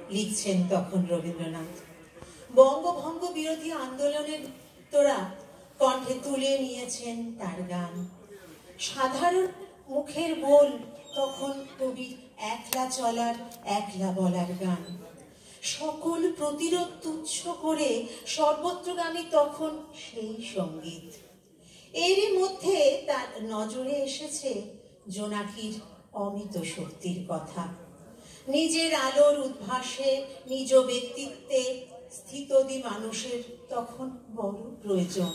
লিখছেন তখন রবীন্দ্রনাথ। বঙ্গভঙ্গ বিরোধী আন্দোলনের তোরা কণ্ঠে তুলে নিয়েছেন তার গান। সাধারণ মুখের বল তখন কবির একলা চলার একলা বলার গান। সকল প্রতিরোধ তুচ্ছ করে সর্বত্রগামী তখন সেই সঙ্গীত। এরই মধ্যে তার নজরে এসেছে জোনাকির অমিত শক্তির কথা। নিজের আলোর উদ্ভাসে নিজ ব্যক্তিত্বে স্থিতদি মানুষের তখন বড় প্রয়োজন।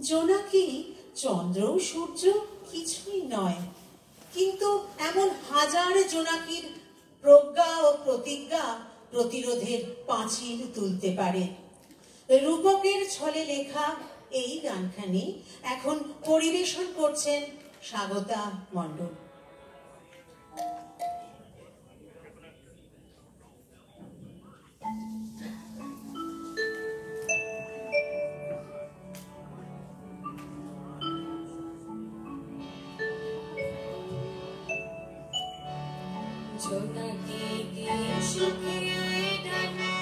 জোনাকি চন্দ্র সূর্য কিছুই নয়, কিন্তু এমন হাজার জোনাকির প্রজ্ঞা ও প্রতিজ্ঞা প্রতিরোধের পাঁচিল তুলতে পারে। রূপকের ছলে লেখা এই গানখানি এখন পরিবেশন করছেন স্বাগতা মণ্ডল। জোনাকি কি শুকিয়ে ডানা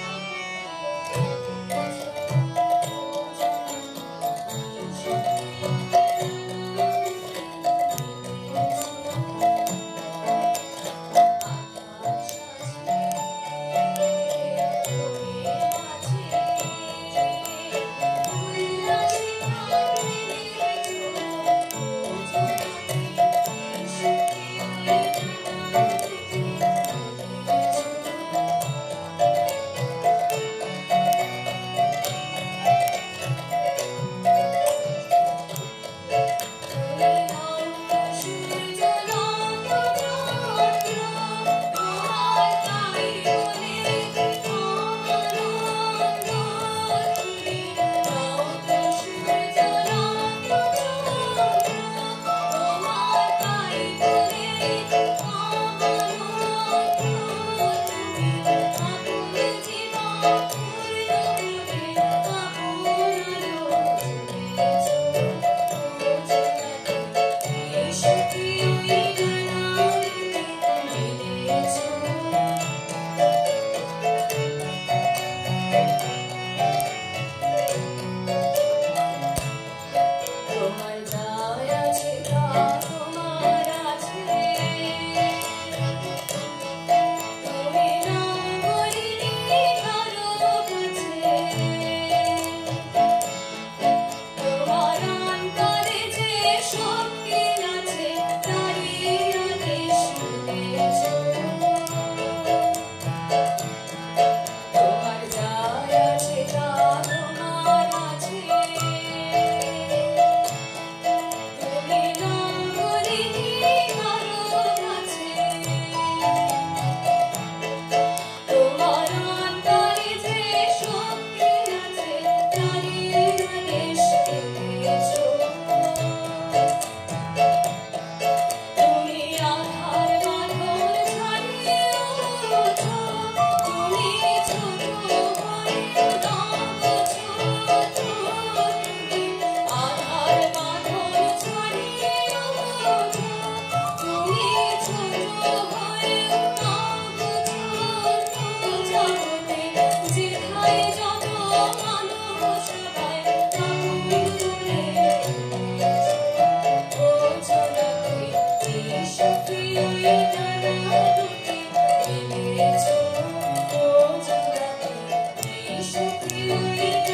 you